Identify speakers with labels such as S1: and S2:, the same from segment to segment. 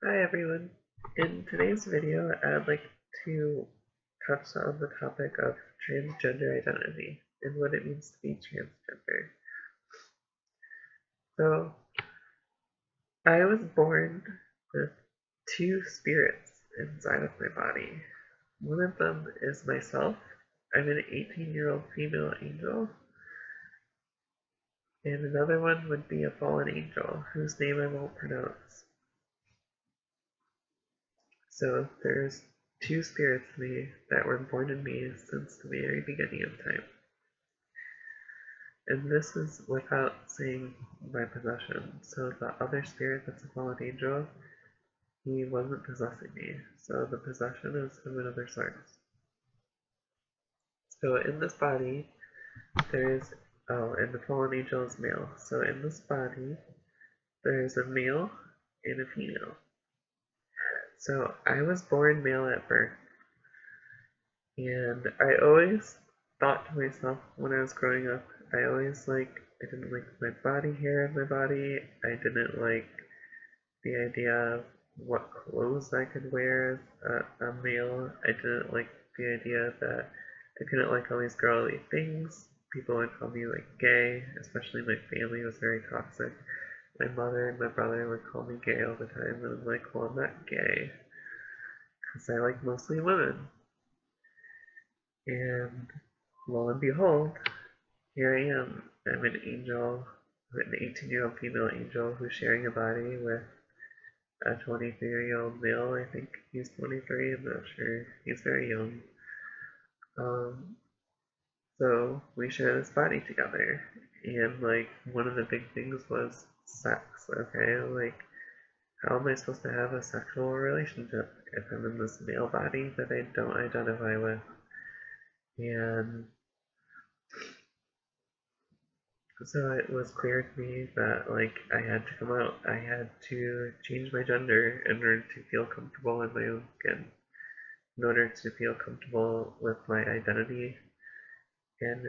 S1: Hi everyone. In today's video, I'd like to touch on the topic of transgender identity and what it means to be transgender. So, I was born with two spirits inside of my body. One of them is myself. I'm an 18-year-old female angel, and another one would be a fallen angel whose name I won't pronounce. So there's two spirits in me that were born in me since the very beginning of time. And this is without saying my possession. So the other spirit that's a fallen angel, he wasn't possessing me. So the possession is from another source. So in this body, there's, and the fallen angel is male. So in this body, there's a male and a female. So I was born male at birth. And I always thought to myself when I was growing up, I didn't like my body hair in my body. I didn't like the idea of what clothes I could wear as a male. I didn't like the idea that I couldn't like all these girly things. People would call me like gay, especially my family was very toxic. My mother and my brother would call me gay all the time, and I'm like, well, I'm not gay, because I like mostly women. And lo and behold, here I am. I'm an angel, an 18-year-old female angel who's sharing a body with a 23-year-old male. I think he's 23, I'm not sure. He's very young. Um, so we share this body together. And like one of the big things was sex, okay? Like how am I supposed to have a sexual relationship if I'm in this male body that I don't identify with? And so it was clear to me that like I had to come out. I had to change my gender in order to feel comfortable in my own skin, in order to feel comfortable with my identity, and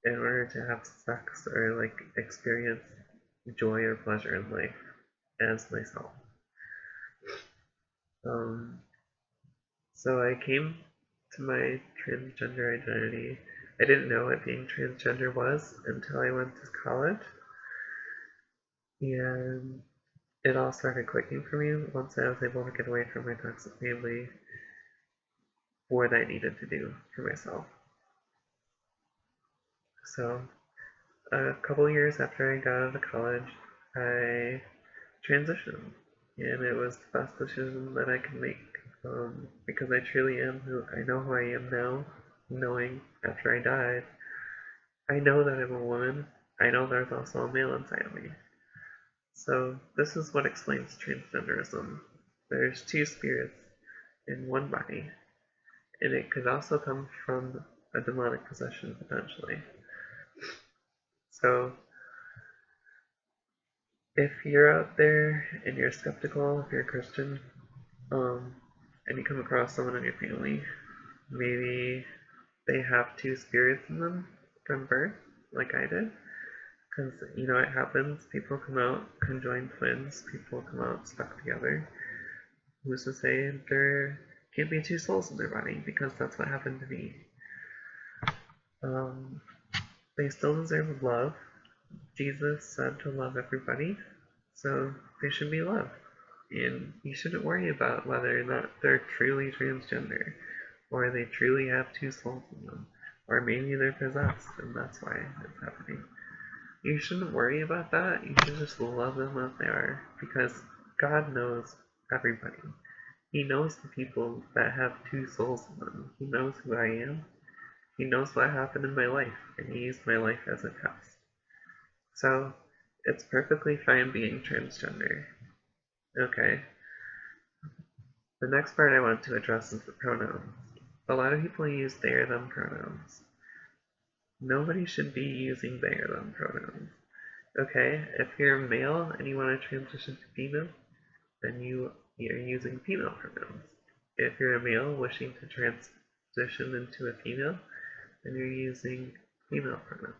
S1: in order to have sex or like experience joy or pleasure in life as myself. Um, so I came to my transgender identity. I didn't know what being transgender was until I went to college, and it all started clicking for me once I was able to get away from my toxic family, what I needed to do for myself. So, a couple years after I got out of college, I transitioned, and it was the best decision that I could make, because I know who I am now, knowing after I died, I know that I'm a woman, I know there's also a male inside of me. So, this is what explains transgenderism. There's two spirits in one body, and it could also come from a demonic possession potentially. So if you're out there and you're skeptical, if you're a Christian, and you come across someone in your family, maybe they have two spirits in them from birth, like I did, because you know it happens. People come out conjoined twins. People come out stuck together. Who's to say there can't be two souls in their body? Because that's what happened to me. Um, they still deserve love. Jesus said to love everybody, so they should be loved. And you shouldn't worry about whether or not they're truly transgender, or they truly have two souls in them, or maybe they're possessed and that's why it's happening. You shouldn't worry about that. You should just love them as they are, because God knows everybody. He knows the people that have two souls in them. He knows who I am. He knows what happened in my life, and He used my life as a test. So, it's perfectly fine being transgender. Okay. The next part I want to address is the pronouns. A lot of people use they or them pronouns. Nobody should be using they or them pronouns. Okay, if you're a male and you want to transition to female, then you're using female pronouns. If you're a male wishing to transition into a female, then you're using female pronouns.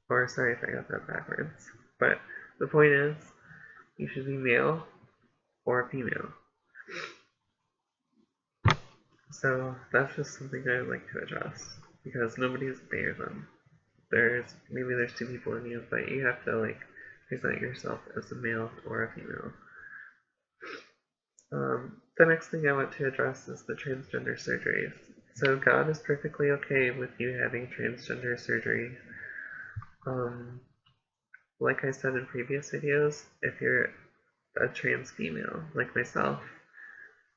S1: Or sorry if I got that backwards. But the point is, You should be male or female. So that's just something I'd like to address because nobody's fair then. Maybe there's two people in you, but you have to like present yourself as a male or a female. The next thing I want to address is the transgender surgeries. So God is perfectly okay with you having transgender surgery. Like I said in previous videos, if you're a trans female, like myself,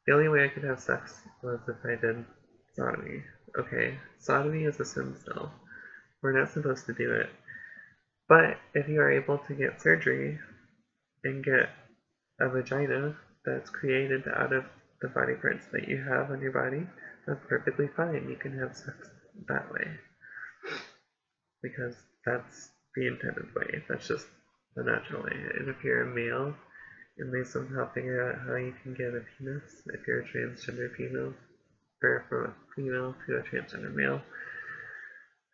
S1: the only way I could have sex was if I did sodomy. Okay, sodomy is a sin still. We're not supposed to do it. But if you are able to get surgery and get a vagina that's created out of the body parts that you have on your body, that's perfectly fine. You can have sex that way. Because that's the intended way. That's just the natural way. And if you're a male and they somehow figure out how you can get a penis, if you're a transgender female, or from a female to a transgender male,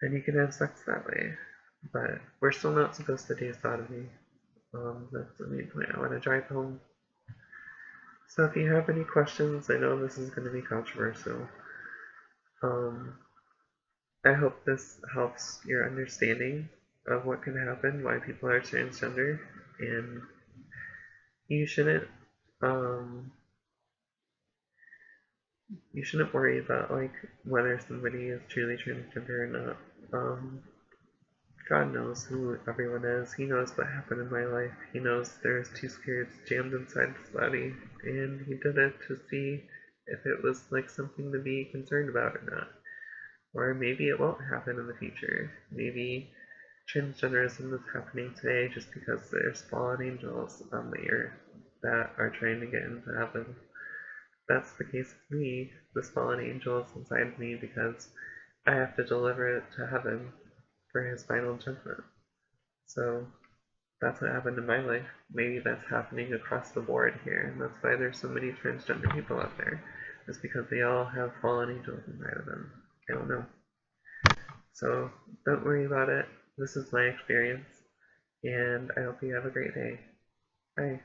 S1: then you can have sex that way. But we're still not supposed to do sodomy. That's the main point I want to drive home. So if you have any questions, I know this is going to be controversial. I hope this helps your understanding of what can happen, why people are transgender, and you shouldn't worry about like whether somebody is truly transgender or not. God knows who everyone is. He knows what happened in my life. He knows there's two spirits jammed inside this body, and he did it to see if it was like something to be concerned about or not. Or maybe it won't happen in the future. Maybe transgenderism is happening today just because there's fallen angels on the earth that are trying to get into heaven. That's the case with me. This fallen angel is inside me because I have to deliver it to heaven for his final judgment. So that's what happened in my life. Maybe that's happening across the board here, and that's why there's so many transgender people out there. It's because they all have fallen angels inside of them. I don't know. So don't worry about it. This is my experience, and I hope you have a great day. Bye.